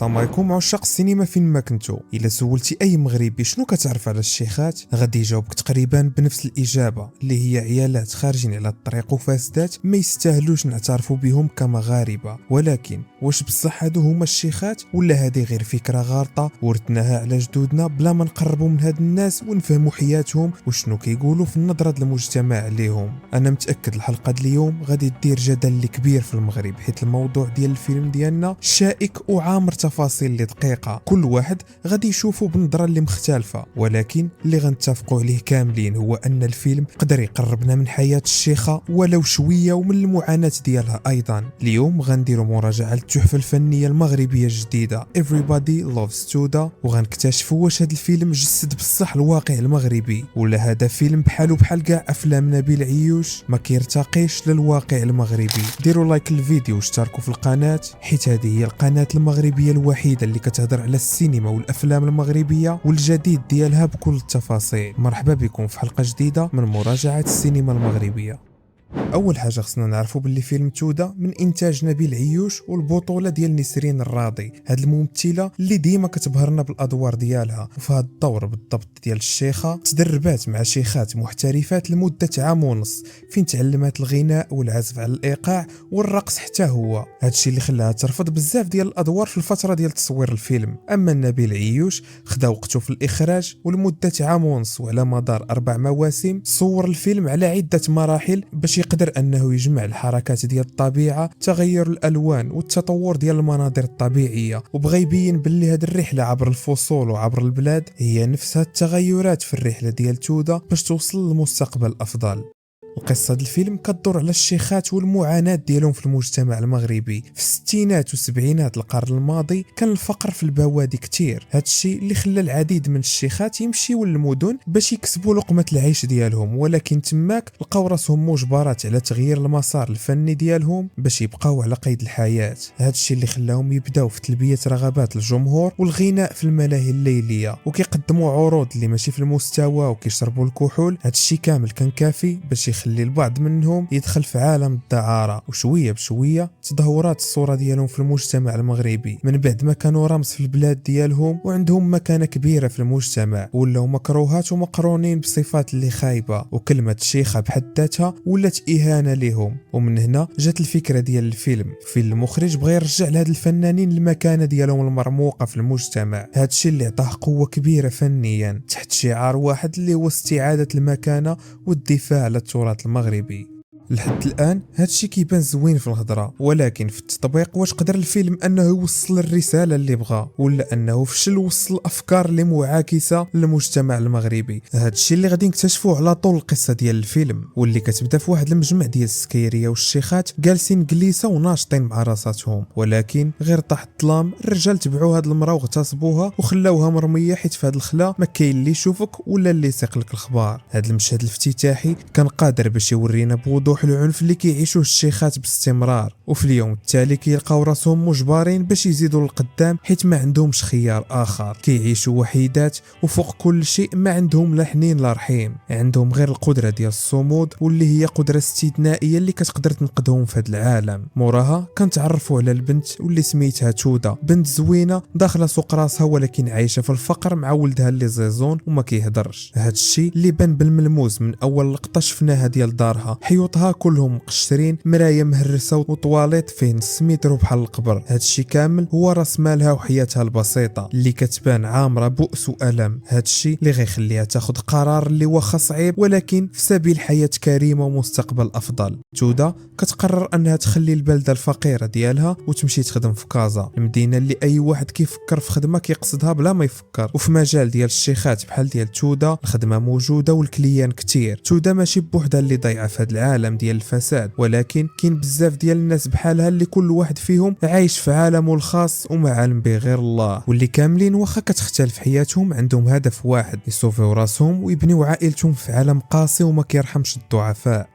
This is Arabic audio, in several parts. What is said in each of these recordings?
السلام عليكم عشاق السينما فين ما كنتو. الا سولتي اي مغربي شنو كتعرف على الشيخات غادي يجاوبك تقريبا بنفس الاجابه اللي هي عيالات خارجين على الطريق وفاسدات ما يستاهلوش نعترفوا بهم كمغاربه. ولكن واش بصح هادو هما الشيخات ولا هذه غير فكره غالطه ورثناها على جدودنا بلا ما نقربوا من هاد الناس ونفهموا حياتهم وشنو كيقولوا في النظره ديال المجتمع عليهم؟ انا متاكد الحلقه ديال اليوم غادي دير جدل كبير في المغرب، حيت الموضوع ديال الفيلم ديالنا شائك وعامر تفاصيل اللي دقيقه، كل واحد غادي يشوفه بنظره اللي مختلفه، ولكن اللي غنتفقوا عليه كاملين هو ان الفيلم قدر يقربنا من حياه الشيخه ولو شويه ومن المعاناه ديالها ايضا. اليوم غنديروا مراجعه للتحفه الفنيه المغربيه الجديده Everybody Loves Tuda، وغنكتشفوا واش هذا الفيلم جسد بصح الواقع المغربي ولا هذا فيلم بحالو بحال كاع افلام نبيل عيوش ما كيرتقيش للواقع المغربي. ديروا لايك للفيديو واشتركوا في القناه، حيت هذه هي القناه المغربيه الوحيده اللي كتهضر على السينما والافلام المغربيه والجديد ديالها بكل التفاصيل. مرحبا بكم في حلقه جديده من مراجعه السينما المغربيه. اول حاجه خصنا نعرفوا باللي فيلم تودا من انتاج نبيل عيوش والبطوله ديال نسرين الراضي، هاد الممثله اللي ديما كتبهرنا بالادوار ديالها، وفي هاد الدور بالضبط ديال الشيخه تدربات مع شيخات محترفات لمده عام ونص فين تعلمات الغناء والعزف على الايقاع والرقص حتى هو. هادشي اللي خلاها ترفض بزاف ديال الادوار في الفتره ديال تصوير الفيلم. اما نبيل عيوش خدا وقته في الاخراج ولمده عام ونص وعلى مدار 4 مواسم صور الفيلم على عده مراحل باش يقدر انه يجمع الحركات ديال الطبيعه، تغير الالوان والتطور ديال المناظر الطبيعيه، وبغى يبين باللي هذه الرحله عبر الفصول وعبر البلاد هي نفسها التغيرات في الرحله ديال تودا باش توصل للمستقبل افضل. القصة ديال الفيلم كتدور على الشيخات والمعاناة ديالهم في المجتمع المغربي. في الستينات والسبعينات القرن الماضي كان الفقر في البوادي كتير، هادشي اللي خلى العديد من الشيخات يمشيو للمدن باش يكسبوا لقمة العيش ديالهم، ولكن تماك لقاو راسهم مجبرات على تغيير المسار الفني ديالهم باش يبقاو على قيد الحياة. هادشي اللي خلاهم يبداو في تلبية رغبات الجمهور والغناء في الملاهي الليلية، وكيقدموا عروض اللي ماشي في المستوى وكيشربوا الكحول. هادشي كامل كان كافي باش يخلي البعض منهم يدخل في عالم الدعارة، وشوية بشوية تدهورات الصورة ديالهم في المجتمع المغربي من بعد ما كانوا رمز في البلاد ديالهم وعندهم مكانة كبيرة في المجتمع، ولاو مكروهات ومقرونين بصفات اللي خايبة، وكلمة شيخة بحد ذاتها ولات إهانة لهم. ومن هنا جات الفكرة ديال الفيلم، في المخرج بغى يرجع لهاد الفنانين المكانة ديالهم المرموقة في المجتمع، هادشي اللي عطاه قوة كبيرة فنيا تحت شعار واحد اللي هو استعادة المكانة والدفاع على التراث المغربي. لحد الان هادشي كيبان زوين في الهضره، ولكن في التطبيق واش قدر الفيلم انه يوصل الرساله اللي بغى ولا انه فشل وصل الافكار اللي معاكسه للمجتمع المغربي؟ هادشي اللي غادي نكتشفوه على طول القصه ديال الفيلم، واللي كتبدا في واحد المجمع ديال السكيريه والشيخات جالسين جليسه وناشطين مع راساتهم، ولكن غير طاح الظلام الرجال تبعوا هاد المراه واغتصبوها وخلاوها مرميه، حيت في هاد الخلا ما كاين اللي يشوفك ولا اللي يسيق لك الخبار. هاد المشهد الافتتاحي كان قادر باش يورينا بوضوح العنف اللي كيعيشوه الشيخات باستمرار، وفي اليوم التالي كيلقاو راسهم مجبرين باش يزيدوا للقدام حيت ما عندهمش خيار اخر، كيعيشوا وحيدات وفوق كل شيء ما عندهم لا حنين لا رحيم، عندهم غير القدره ديال الصمود واللي هي قدره استثنائيه اللي كتقدر تنقذهم في هذا العالم. موراها كنتعرفوا على البنت واللي سميتها تودا، بنت زوينه داخله سوق راسها ولكن عايشه في الفقر مع ولدها اللي زيزون وما كيهضرش. هذا الشيء اللي بان بالملموس من اول لقطه شفناها ديال دارها، حيوطها كلهم مقشرين، مرايه مهرسه وطواليت فيه نص متر بحال القبر. هادشي كامل هو راس مالها وحياتها البسيطه اللي كتبان عامره بؤس والم. هادشي اللي غيخليها تاخذ قرار اللي واخا صعيب ولكن في سبيل حياه كريمه ومستقبل افضل. تودا كتقرر انها تخلي البلده الفقيره ديالها وتمشي تخدم في كازا، المدينه اللي اي واحد كيفكر في خدمه كيقصدها بلا ما يفكر. وفي مجال ديال الشيخات بحال ديال تودا الخدمه موجوده والكليان كتير. تودا ماشي بوحدها اللي ضايعه في هذا العالم ديال الفساد، ولكن كاين بزاف ديال الناس بحالها اللي كل واحد فيهم عايش في عالمه الخاص وما عالم به غير الله، واللي كاملين واخا كتختلف حياتهم عندهم هدف واحد، يصوفيو راسهم ويبنيو عائلتهم في عالم قاسي وما كيرحمش الضعفاء.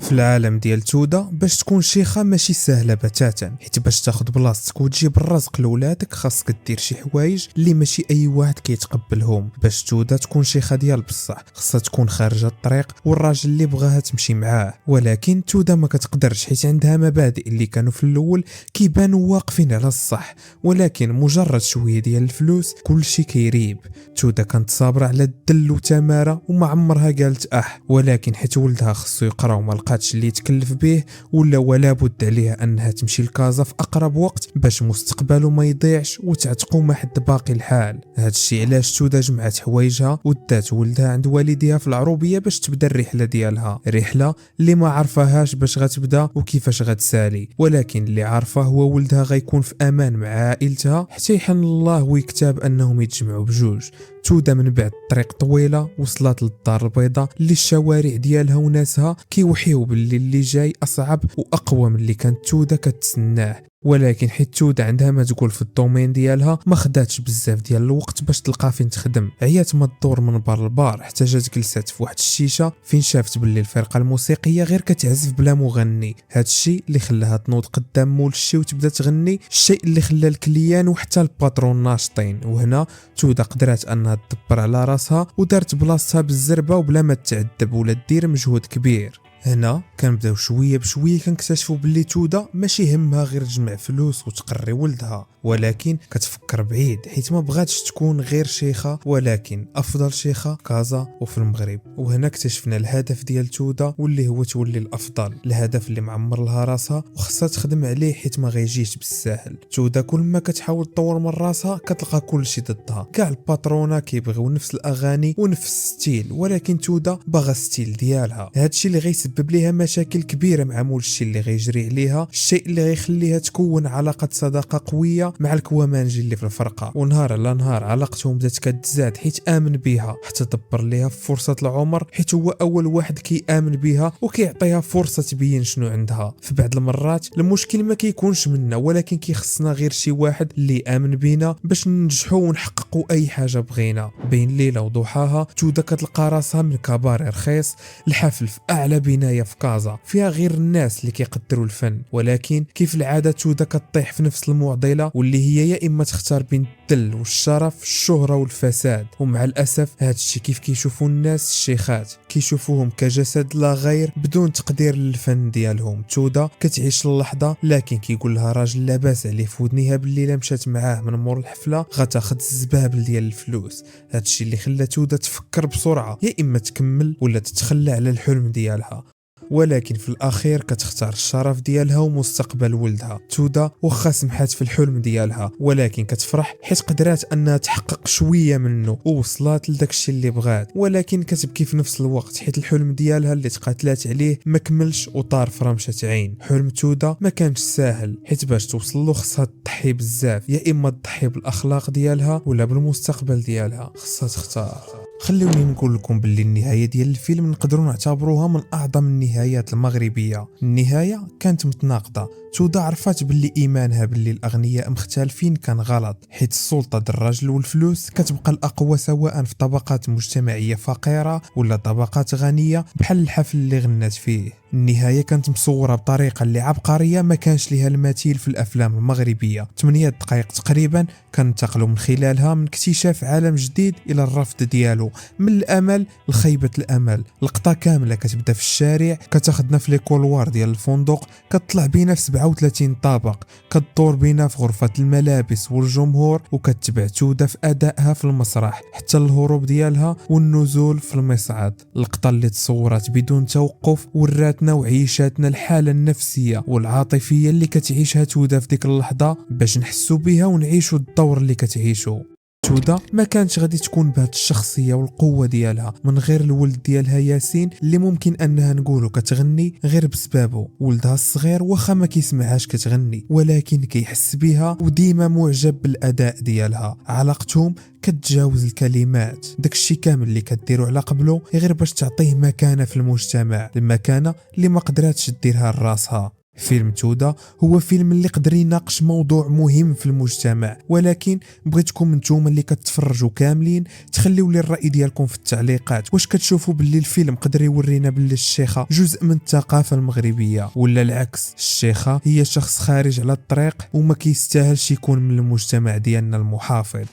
في العالم ديال تودا باش تكون شيخه ماشي سهله بتاتا، حيت باش تاخد بلاصتك وتجيب الرزق لولادك خاصك دير شي حوايج اللي ماشي اي واحد كيتقبلهم. باش تودا تكون شيخه ديال بصح خاصها تكون خارجه الطريق والراجل اللي بغاها تمشي معاه. ولكن تودا ما كتقدرش حيت عندها مبادئ اللي كانوا في الاول كيبانوا واقفين على الصح، ولكن مجرد شويه ديال الفلوس كلشي كيريب. تودا كانت صابره على الدل وتماره وما عمرها قالت ولكن حيت ولدها خصو يقرا وما لقاتش اللي يتكلف به ولا بد عليها انها تمشي لكازا في اقرب وقت باش مستقبله ما يضيعش وتعتقوا ما حد باقي الحال. هادشي علاش تودا جمعت حوايجها ودات ولدها عند والديها في العروبيه باش تبدا الرحله ديالها، رحله اللي ما عرفاهاش باش غتبدا وكيفاش غتسالي، ولكن اللي عارفه هو ولدها غيكون في امان مع عائلتها حتى يحن الله ويكتب انهم يتجمعوا بجوج. تودا من بعد طريق طويله وصلت للدار البيضاء اللي الشوارع ديالها وناسها كيوحيو باللي اللي جاي اصعب واقوى من اللي كانت تودا كتسناه. ولكن حيت تودا عندها ما تقول في الدومين ديالها ما خداتش بزاف ديال الوقت باش تلقى فين تخدم، عيات ما تدور من بار لبار حتى جات جلسات في واحد الشيشه فين شافت باللي الفرقه الموسيقيه غير كتعزف بلا مغني. هادشي اللي خلاها تنوض قدام مول الشي وتبدا تغني، الشيء اللي خلى الكليان وحتى الباترون ناشطين. وهنا تودا قدرات انها تدبر على راسها ودارت بلاصتها بالزربه وبلا ما تعذب ولا دير مجهود كبير. هنا كنبداو شويه بشويه كنكتشفوا باللي تودا ماشي همها غير تجمع فلوس وتقري ولدها، ولكن كتفكر بعيد حيت ما بغاتش تكون غير شيخه ولكن افضل شيخه كازا وفي المغرب. وهنا اكتشفنا الهدف ديال تودا واللي هو تولي الافضل، الهدف اللي معمر لها راسها وخصها تخدم عليه حيت ما غيجيش بالساهل. تودا كل ما كتحاول تطور من راسها كتلقى كل شيء ضدها، كاع الباترونا كيبغيو نفس الاغاني ونفس الستيل، ولكن تودا باغا الستيل ديالها. هادشي اللي غيسبب ليها مشاكل كبيره مع مول الشيء اللي غيجري عليها، الشيء اللي غيخليها تكون علاقه صداقه قويه مع الكوامانجي اللي في الفرقه. ونهار على نهار علاقتهم بدات كتزاد حيت امن بها حتى دبر ليها في فرصه العمر حيت هو اول واحد كيامن بها وكيعطيها فرصه تبين شنو عندها. في بعض المرات المشكل ما كيكونش منا ولكن كيخصنا غير شي واحد اللي امن بينا باش ننجحوا ونحققوا اي حاجه بغينا. بين ليله وضحاها تودا كتلقى راسها من كباري رخيص الحفل في اعلى بنايه في كازا فيها غير الناس اللي كيقدروا الفن، ولكن كيف العاده تودا كطيح في نفس المعضله واللي هي يا اما تختار بين الدل والشرف الشهره والفساد. ومع الاسف هادشي كيف كيشوفوا الناس الشيخات كيشوفوهم كجسد لا غير بدون تقدير للفن ديالهم. تودا كتعيش اللحظه لكن كيقول لها راجل لاباس عليه في ودنيها باللي لا مشات معاه من مور الحفله غتاخد الزبابل ديال الفلوس. هادشي اللي خلى تودا تفكر بسرعه يا اما تكمل ولا تتخلى على الحلم ديالها، ولكن في الاخير كتختار الشرف ديالها ومستقبل ولدها. تودا واخا سمحات في الحلم ديالها ولكن كتفرح حيت قدرات انها تحقق شويه منه ووصلت لداكشي اللي بغات، ولكن كتبكي في نفس الوقت حيت الحلم ديالها اللي تقاتلات عليه ما كملش وطار في رمشه عين. حلم تودا ما كانش ساهل حيت باش توصل له خصها تضحي بزاف، يا اما تضحي بالاخلاق ديالها ولا بالمستقبل ديالها، خصها تختار. خلوني نقول لكم باللي النهايه ديال الفيلم نقدروا نعتبروها من اعظم النهايات المغربيه. النهايه كانت متناقضه، تودا عرفات باللي ايمانها باللي الاغنياء مختلفين كان غلط حيت السلطه د الرجل والفلوس كتبقى الاقوى سواء في طبقات مجتمعيه فقيره ولا طبقات غنيه بحال الحفل اللي غنات فيه. النهايه كانت مصوره بطريقه اللي عبقريه ما كانش ليها المثيل في الافلام المغربيه. 8 دقائق تقريبا كننتقلوا من خلالها من اكتشاف عالم جديد الى الرفض ديالو، من الامل لخيبه الامل. لقطه كامله كتبدا في الشارع كتاخذنا في ليكولوار ديال الفندق كتطلع بينا في 37 طابق كتدور بينا في غرفه الملابس والجمهور وكتبع تودا في ادائها في المسرح حتى الهروب ديالها والنزول في المصعد. اللقطه اللي تصورت بدون توقف وراتنا وعيشاتنا الحاله النفسيه والعاطفيه اللي كتعيشها تودا في ديك اللحظه باش نحسوا بها ونعيشوا الدور اللي كتعيشوا. تودا ما كانتش غادي تكون بهذه الشخصيه والقوه ديالها من غير الولد ديالها ياسين اللي ممكن انها نقولوا كتغني غير بسببه. ولدها الصغير واخا ما كيسمعهاش كتغني ولكن كيحس بها وديما معجب بالاداء ديالها. علاقتهم كتجاوز الكلمات، داكشي كامل اللي كديروا على قبله غير باش تعطيه مكانه في المجتمع، المكانه اللي ما قدراتش ديرها لراسها. فيلم تودا هو فيلم اللي قدر يناقش موضوع مهم في المجتمع، ولكن بغيتكم نتوما اللي كتفرجوا كاملين تخليو لي الرأي ديالكم في التعليقات. واش كتشوفوا باللي الفيلم قدر يورينا باللي الشيخة جزء من الثقافة المغربية، ولا العكس الشيخة هي شخص خارج على الطريق وما كيستاهلش يكون من المجتمع ديالنا المحافظ؟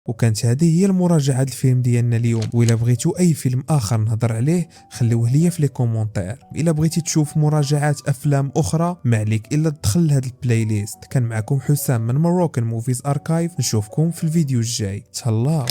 وكانت هذه هي المراجعة الفيلم ديالنا اليوم. وإلا بغيتو أي فيلم آخر نهضر عليه خليوه ليا في لي كومونتير. إلا بغيتي تشوف مراجعات أفلام أخرى ما عليك إلا تدخل لهاد البلاي ليست. كان معكم حسام من مروكن موفيز أركايف، نشوفكم في الفيديو الجاي. تهلاو.